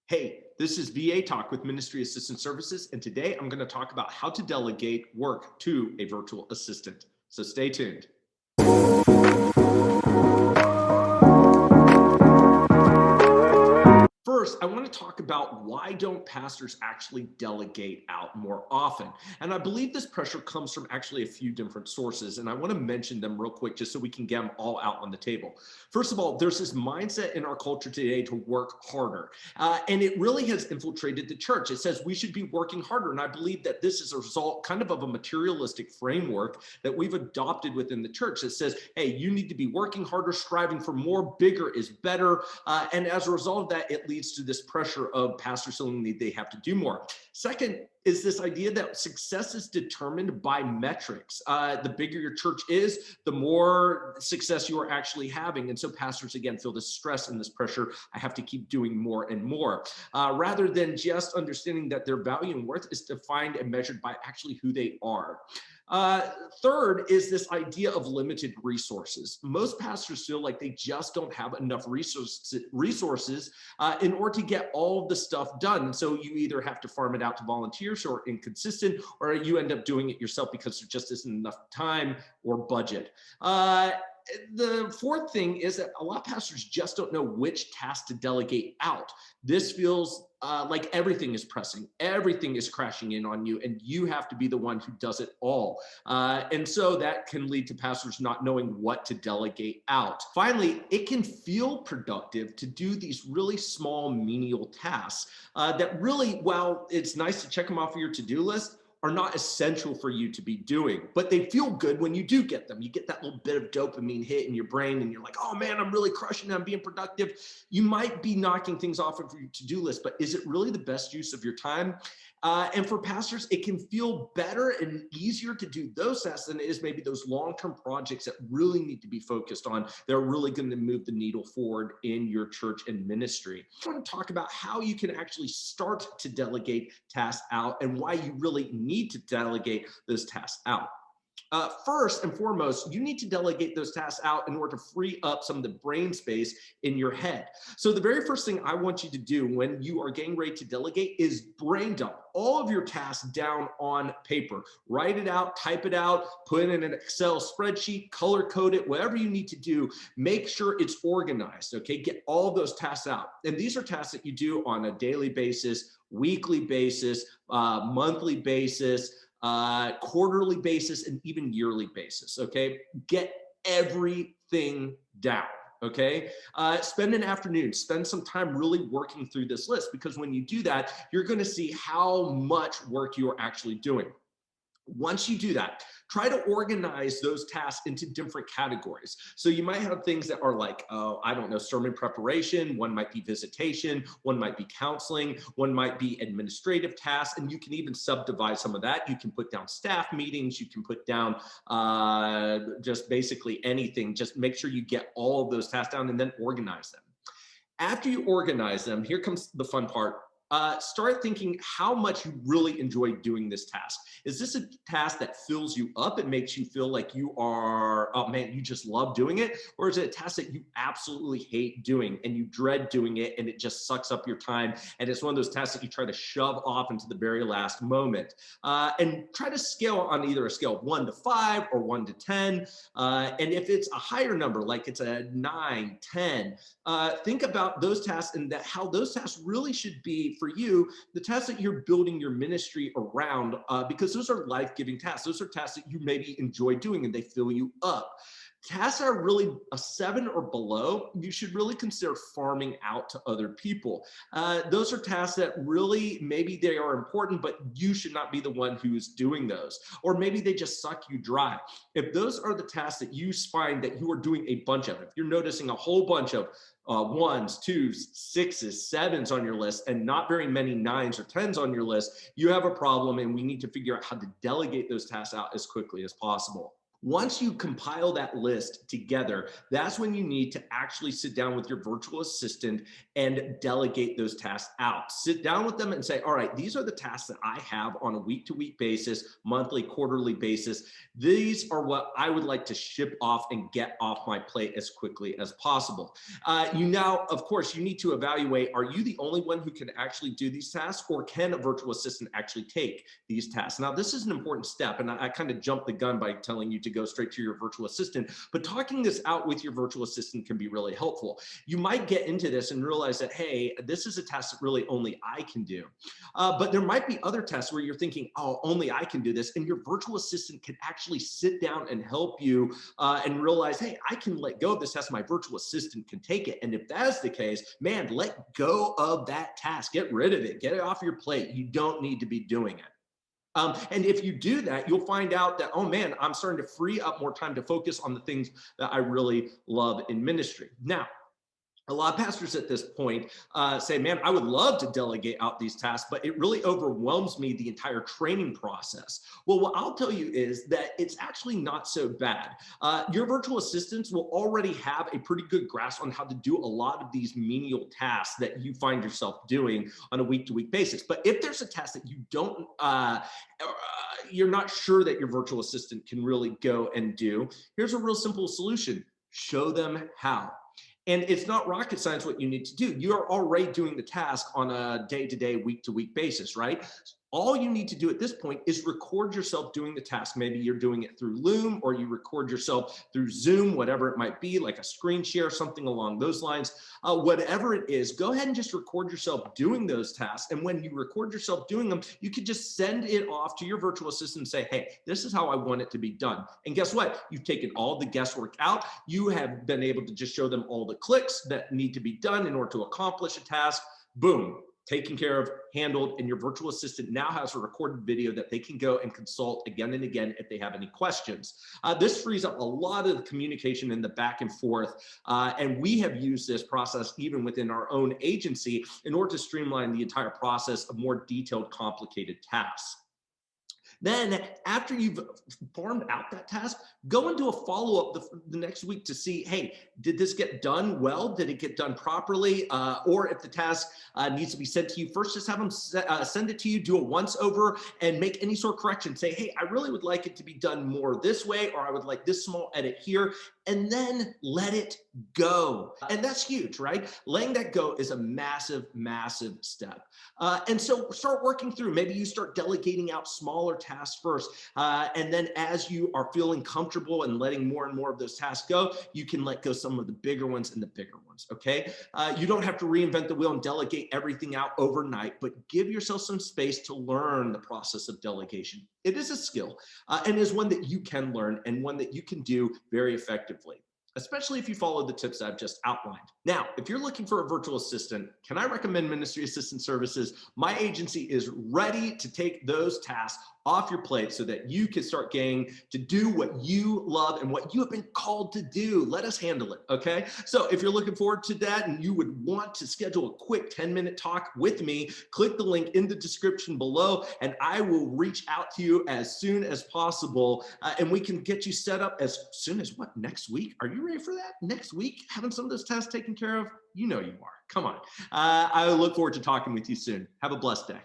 Hey, this is VA Talk with Ministry Assistant Services, and today I'm going to talk about how to delegate work to a virtual assistant. So stay tuned. First, I want to talk about why don't pastors actually delegate out more often? And I believe this pressure comes from actually a few different sources, and I want to mention them real quick just so we can get them all out on the table. First of all, there's this mindset in our culture today to work harder, and it really has infiltrated the church. It says we should be working harder, and I believe that this is a result kind of a materialistic framework that we've adopted within the church that says, hey, you need to be working harder, striving for more, bigger is better, and as a result of that, it leads to this pressure of pastors feeling that they have to do more. Second is this idea that success is determined by metrics. The bigger your church is, the more success you are actually having. And so pastors, again, feel this stress and this pressure. I have to keep doing more and more, rather than just understanding that their value and worth is defined and measured by actually who they are. Third is this idea of limited resources. Most pastors feel like they just don't have enough resources in order to get all of the stuff done. So you either have to farm it out to volunteers who are inconsistent, or you end up doing it yourself because there just isn't enough time or budget. The fourth thing is that a lot of pastors just don't know which task to delegate out. This feels like everything is pressing, everything is crashing in on you, and you have to be the one who does it all. And so that can lead to pastors not knowing what to delegate out. Finally, it can feel productive to do these really small menial tasks that really, while it's nice to check them off of your to-do list, are not essential for you to be doing, but they feel good when you do get them. You get that little bit of dopamine hit in your brain and you're like, oh man, I'm really crushing it, I'm being productive. You might be knocking things off of your to-do list, but is it really the best use of your time? And for pastors, it can feel better and easier to do those tasks than it is maybe those long-term projects that really need to be focused on. They're really going to move the needle forward in your church and ministry. I want to talk about how you can actually start to delegate tasks out and why you really need to delegate those tasks out. First and foremost, you need to delegate those tasks out in order to free up some of the brain space in your head. So the very first thing I want you to do when you are getting ready to delegate is brain dump all of your tasks down on paper. Write it out, type it out, put it in an Excel spreadsheet, color code it, whatever you need to do. Make sure it's organized, okay? Get all of those tasks out. And these are tasks that you do on a daily basis, weekly basis, monthly basis, quarterly basis, and even yearly basis, okay? Get everything down, okay? Spend an afternoon, spend some time really working through this list, because when you do that, you're gonna see how much work you are actually doing. Once you do that, try to organize those tasks into different categories. So you might have things that are like, I don't know, sermon preparation, one might be visitation, one might be counseling, one might be administrative tasks, and you can even subdivide some of that. You can put down staff meetings, you can put down just basically anything. Just make sure you get all of those tasks down and then organize them. After you organize them, here comes the fun part. Start thinking how much you really enjoy doing this task. Is this a task that fills you up and makes you feel like you are, oh man, you just love doing it? Or is it a task that you absolutely hate doing and you dread doing it and it just sucks up your time? And it's one of those tasks that you try to shove off into the very last moment. And try to scale on either a scale of 1 to 5 or 1 to 10. And if it's a higher number, like it's a 9, 10, think about those tasks and how those tasks really should be for you, the tasks that you're building your ministry around, because those are life-giving tasks. Those are tasks that you maybe enjoy doing and they fill you up. Tasks that are really a 7 or below, you should really consider farming out to other people. Those are tasks that really, maybe they are important, but you should not be the one who's doing those. Or maybe they just suck you dry. If those are the tasks that you find that you are doing a bunch of, if you're noticing a whole bunch of 1s, 2s, 6s, 7s on your list, and not very many 9s or 10s on your list, you have a problem, and we need to figure out how to delegate those tasks out as quickly as possible. Once you compile that list together, that's when you need to actually sit down with your virtual assistant and delegate those tasks out. Sit down with them and say, all right, these are the tasks that I have on a week to week basis, monthly, quarterly basis. These are what I would like to ship off and get off my plate as quickly as possible. You now, of course, you need to evaluate, are you the only one who can actually do these tasks, or can a virtual assistant actually take these tasks? Now, this is an important step, and I kind of jumped the gun by telling you to go straight to your virtual assistant, but talking this out with your virtual assistant can be really helpful. You might get into this and realize that, hey, this is a task that really only I can do. But there might be other tasks where you're thinking, oh, only I can do this. And your virtual assistant can actually sit down and help you and realize, hey, I can let go of this task. My virtual assistant can take it. And if that's the case, man, let go of that task. Get rid of it. Get it off your plate. You don't need to be doing it. And if you do that, you'll find out that, oh man, I'm starting to free up more time to focus on the things that I really love in ministry. Now, a lot of pastors at this point say, man, I would love to delegate out these tasks, but it really overwhelms me, the entire training process. Well, what I'll tell you is that it's actually not so bad. Your virtual assistants will already have a pretty good grasp on how to do a lot of these menial tasks that you find yourself doing on a week-to-week basis. But if there's a task that you don't, you're not sure that your virtual assistant can really go and do, here's a real simple solution. Show them how. And it's not rocket science what you need to do. You are already doing the task on a day-to-day, week-to-week basis, right? All you need to do at this point is record yourself doing the task. Maybe you're doing it through Loom, or you record yourself through Zoom, whatever it might be, like a screen share, something along those lines. Whatever it is, go ahead and just record yourself doing those tasks. And when you record yourself doing them, you can just send it off to your virtual assistant and say, hey, this is how I want it to be done. And guess what? You've taken all the guesswork out. You have been able to just show them all the clicks that need to be done in order to accomplish a task. Boom. Taken care of, handled, and your virtual assistant now has a recorded video that they can go and consult again and again if they have any questions. This frees up a lot of the communication in the back and forth, and we have used this process even within our own agency in order to streamline the entire process of more detailed, complicated tasks. Then after you've farmed out that task, go into a follow-up the next week to see, hey, did this get done well? Did it get done properly? Or if the task needs to be sent to you, first just have them send it to you, do a once over, and make any sort of correction. Say, hey, I really would like it to be done more this way, or I would like this small edit here, and then let it go. And that's huge, right? Letting that go is a massive, massive step. And so start working through, maybe you start delegating out smaller tasks first. And then as you are feeling comfortable and letting more and more of those tasks go, you can let go some of the bigger ones and the bigger ones, okay? You don't have to reinvent the wheel and delegate everything out overnight, but give yourself some space to learn the process of delegation. It is a skill and is one that you can learn and one that you can do very effectively, especially if you follow the tips I've just outlined. Now, if you're looking for a virtual assistant, can I recommend Ministry Assistant Services? My agency is ready to take those tasks off your plate so that you can start getting to do what you love and what you have been called to do. Let us handle it, okay? So if you're looking forward to that and you would want to schedule a quick 10-minute talk with me, click the link in the description below and I will reach out to you as soon as possible and we can get you set up as soon as what, next week? Are you ready for that? Next week? Having some of those tasks taken care of? You know you are. Come on. I look forward to talking with you soon. Have a blessed day.